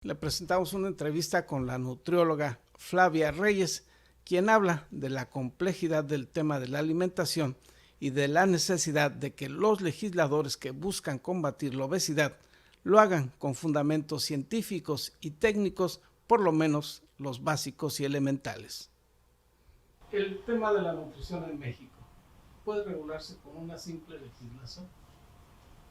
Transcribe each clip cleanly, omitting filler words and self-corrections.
Le presentamos una entrevista con la nutrióloga Flavia Reyes, quien habla de la complejidad del tema de la alimentación y de la necesidad de que los legisladores que buscan combatir la obesidad lo hagan con fundamentos científicos y técnicos, por lo menos los básicos y elementales. El tema de la nutrición en México, ¿puede regularse con una simple legislación?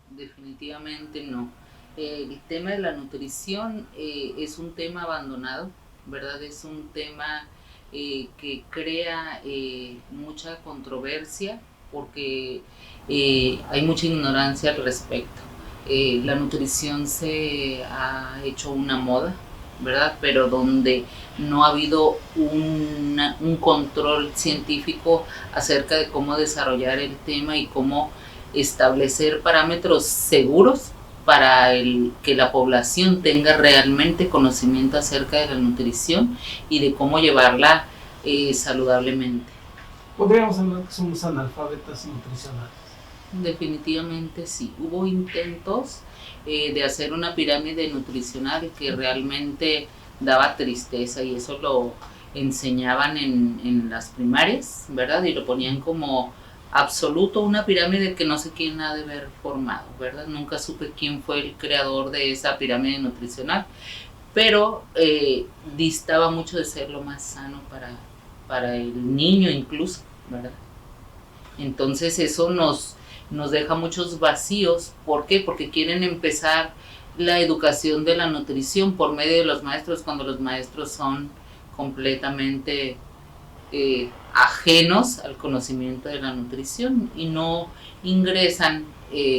Definitivamente no. El tema de la nutrición es un tema abandonado, ¿verdad? Es un tema que crea mucha controversia porque hay mucha ignorancia al respecto. La nutrición se ha hecho una moda, ¿verdad? Pero donde no ha habido un control científico acerca de cómo desarrollar el tema y cómo establecer parámetros seguros para que la población tenga realmente conocimiento acerca de la nutrición y de cómo llevarla saludablemente. ¿Podríamos hablar que somos analfabetas nutricionales? Definitivamente sí. Hubo intentos de hacer una pirámide nutricional que realmente daba tristeza, y eso lo enseñaban en las primarias, ¿verdad? Y lo ponían como absoluto, una pirámide que no sé quién ha de haber formado, ¿verdad? Nunca supe quién fue el creador de esa pirámide nutricional, pero distaba mucho de ser lo más sano para el niño incluso, ¿verdad? Entonces eso nos deja muchos vacíos. ¿Por qué? Porque quieren empezar la educación de la nutrición por medio de los maestros, cuando los maestros son completamente ajenos al conocimiento de la nutrición y no ingresan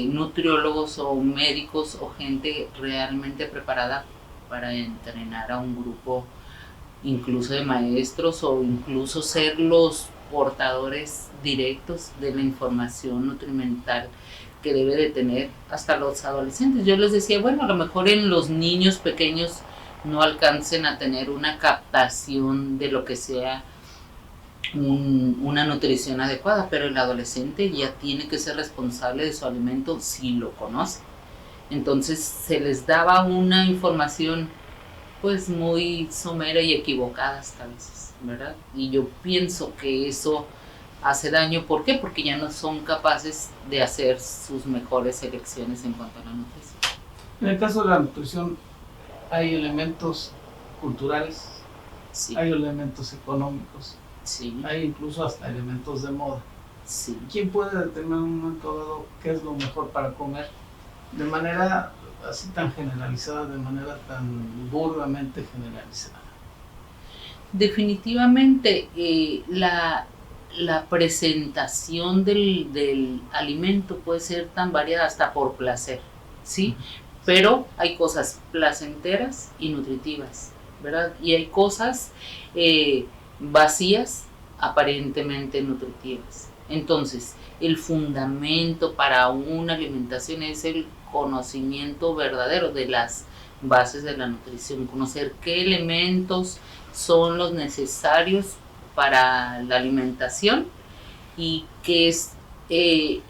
nutriólogos o médicos o gente realmente preparada para entrenar a un grupo incluso de maestros, o incluso ser los portadores directos de la información nutrimental que debe de tener hasta los adolescentes. Yo les decía, bueno, a lo mejor en los niños pequeños no alcancen a tener una captación de lo que sea una nutrición adecuada, pero el adolescente ya tiene que ser responsable de su alimento si lo conoce. Entonces se les daba una información pues muy somera y equivocada hasta a veces, ¿verdad? Y yo pienso que eso hace daño. ¿Por qué? Porque ya no son capaces de hacer sus mejores elecciones en cuanto a la nutrición. En el caso de la nutrición, hay elementos culturales, sí, hay elementos económicos, sí, hay incluso hasta elementos de moda. Sí. ¿Quién puede determinar en un momento dado qué es lo mejor para comer de manera así tan generalizada, de manera tan burdamente generalizada? Definitivamente la presentación del alimento puede ser tan variada hasta por placer, ¿sí? Pero hay cosas placenteras y nutritivas, ¿verdad? Y hay cosas vacías, aparentemente nutritivas. Entonces, el fundamento para una alimentación es el conocimiento verdadero de las bases de la nutrición, conocer qué elementos son los necesarios para la alimentación y qué es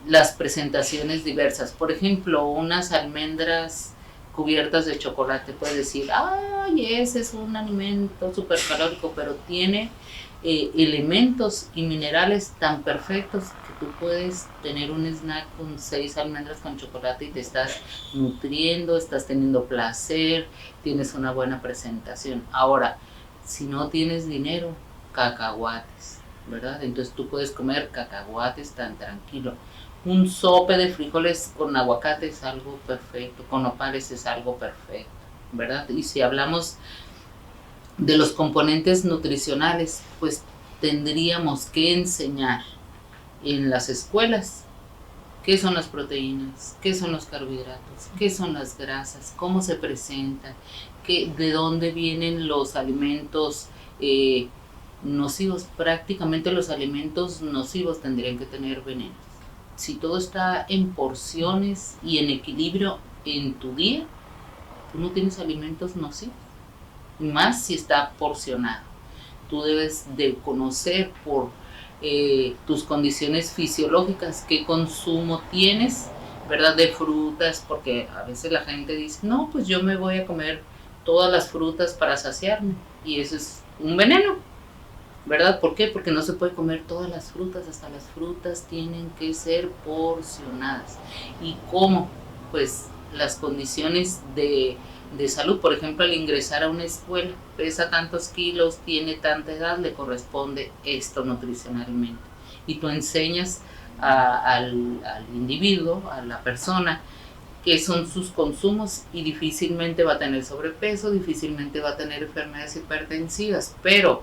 las presentaciones diversas. Por ejemplo, unas almendras cubiertas de chocolate, puedes decir, ay, ese es un alimento súper calórico, pero tiene elementos y minerales tan perfectos que tú puedes tener un snack con 6 almendras con chocolate y te estás nutriendo, estás teniendo placer, tienes una buena presentación. Ahora, si no tienes dinero, cacahuates, ¿verdad? Entonces tú puedes comer cacahuates tan tranquilo. Un sope de frijoles con aguacate es algo perfecto, con nopales es algo perfecto, ¿verdad? Y si hablamos de los componentes nutricionales, pues tendríamos que enseñar en las escuelas qué son las proteínas, qué son los carbohidratos, qué son las grasas, cómo se presentan, de dónde vienen los alimentos nocivos. Prácticamente los alimentos nocivos tendrían que tener venenos. Si todo está en porciones y en equilibrio en tu día, tú no tienes alimentos nocivos, más si está porcionado. Tú debes de conocer por tus condiciones fisiológicas qué consumo tienes, ¿verdad? De frutas, porque a veces la gente dice, no, pues yo me voy a comer todas las frutas para saciarme, y eso es un veneno, ¿verdad? ¿Por qué? Porque no se puede comer todas las frutas, hasta las frutas tienen que ser porcionadas. ¿Y cómo? Pues las condiciones de salud, por ejemplo, al ingresar a una escuela, pesa tantos kilos, tiene tanta edad, le corresponde esto nutricionalmente. Y tú enseñas al individuo, a la persona, qué son sus consumos, y difícilmente va a tener sobrepeso, difícilmente va a tener enfermedades hipertensivas. Pero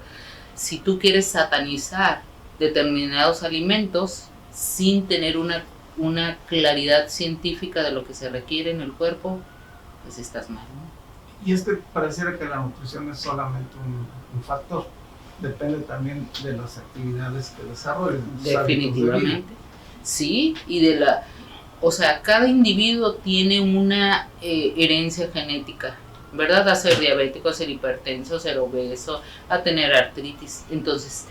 si tú quieres satanizar determinados alimentos sin tener una claridad científica de lo que se requiere en el cuerpo, pues estás mal, ¿no? Y es que pareciera que la nutrición es solamente un factor, depende también de las actividades que desarrollen. Definitivamente, sí, y o sea, cada individuo tiene una herencia genética, ¿verdad? A ser diabético, a ser hipertenso, a ser obeso, a tener artritis. Entonces,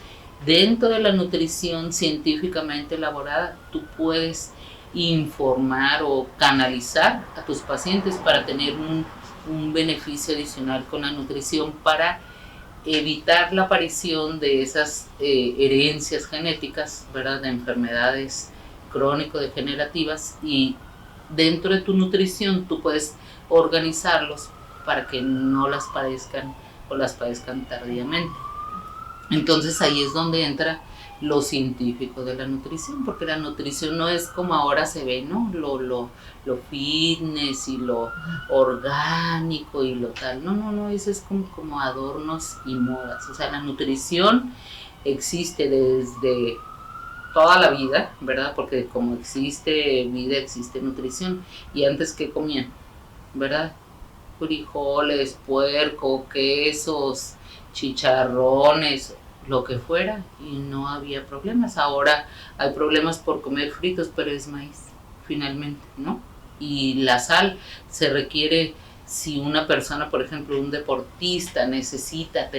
dentro de la nutrición científicamente elaborada, tú puedes informar o canalizar a tus pacientes para tener un beneficio adicional con la nutrición, para evitar la aparición de esas herencias genéticas, ¿verdad? De enfermedades crónico-degenerativas, y dentro de tu nutrición tú puedes organizarlos para que no las padezcan o las padezcan tardíamente. Entonces ahí es donde entra lo científico de la nutrición, porque la nutrición no es como ahora se ve, ¿no? Lo fitness y lo orgánico y lo tal. No, eso es como adornos y modas. O sea, la nutrición existe desde toda la vida, ¿verdad? Porque como existe vida, existe nutrición. Y antes, ¿qué comían? ¿Verdad? Frijoles, puerco, quesos, chicharrones, lo que fuera, y no había problemas. Ahora hay problemas por comer fritos, pero es maíz, finalmente, ¿no? Y la sal se requiere si una persona, por ejemplo, un deportista, necesita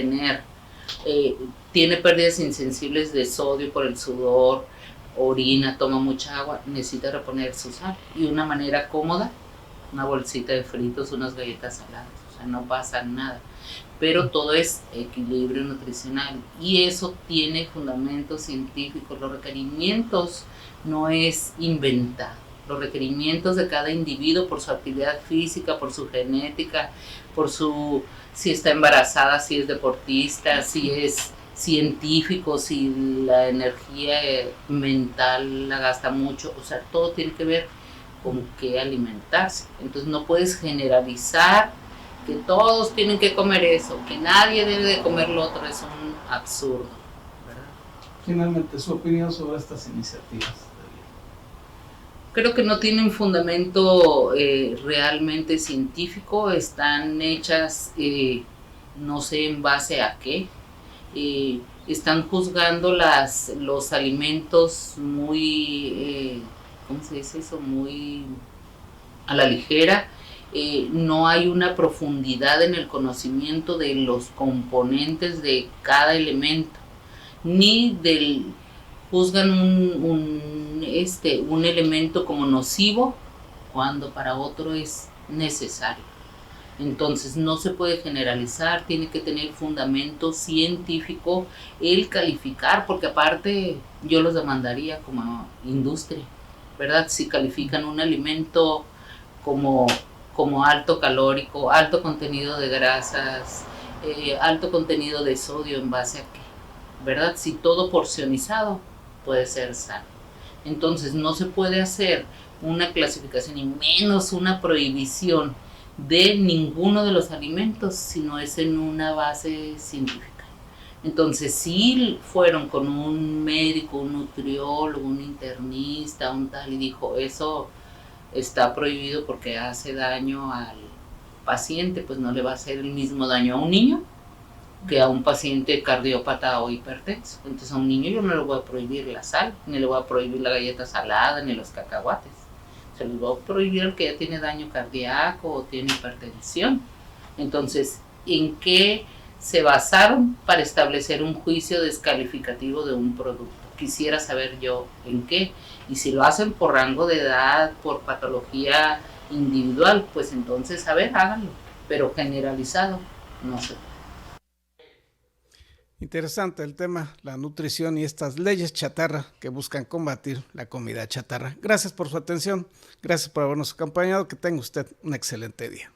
tiene pérdidas insensibles de sodio por el sudor, orina, toma mucha agua, necesita reponer su sal. Y una manera cómoda, una bolsita de fritos, unas galletas saladas, o sea, no pasa nada. Pero todo es equilibrio nutricional, y eso tiene fundamentos científicos. Los requerimientos no es inventado. Los requerimientos de cada individuo, por su actividad física, por su genética, si está embarazada, si es deportista, si es científico, si la energía mental la gasta mucho, o sea, todo tiene que ver con qué alimentarse. Entonces no puedes generalizar que todos tienen que comer eso, que nadie debe de comer lo otro. Es un absurdo, ¿verdad? Finalmente, su opinión sobre estas iniciativas. Creo que no tienen fundamento realmente científico, están hechas, no sé en base a qué, están juzgando los alimentos muy, ¿cómo se dice eso? Muy a la ligera. No hay una profundidad en el conocimiento de los componentes de cada elemento, ni juzgan un elemento como nocivo cuando para otro es necesario. Entonces no se puede generalizar, tiene que tener fundamento científico el calificar, porque aparte yo los demandaría como industria, ¿verdad? Si califican un alimento como alto calórico, alto contenido de grasas, alto contenido de sodio, ¿en base a qué? ¿Verdad? Si todo porcionizado puede ser sano. Entonces no se puede hacer una clasificación y menos una prohibición de ninguno de los alimentos si no es en una base científica. Entonces si fueron con un médico, un nutriólogo, un internista, un tal, y dijo eso está prohibido porque hace daño al paciente, pues no le va a hacer el mismo daño a un niño que a un paciente cardiópata o hipertenso. Entonces a un niño yo no le voy a prohibir la sal, ni le voy a prohibir la galleta salada, ni los cacahuates. Se les va a prohibir al que ya tiene daño cardíaco o tiene hipertensión. Entonces, ¿en qué se basaron para establecer un juicio descalificativo de un producto? Quisiera saber yo en qué. Y si lo hacen por rango de edad, por patología individual, pues entonces, a ver, háganlo. pero generalizado no se puede. Interesante el tema, la nutrición y estas leyes chatarra que buscan combatir la comida chatarra. Gracias por su atención, gracias por habernos acompañado, que tenga usted un excelente día.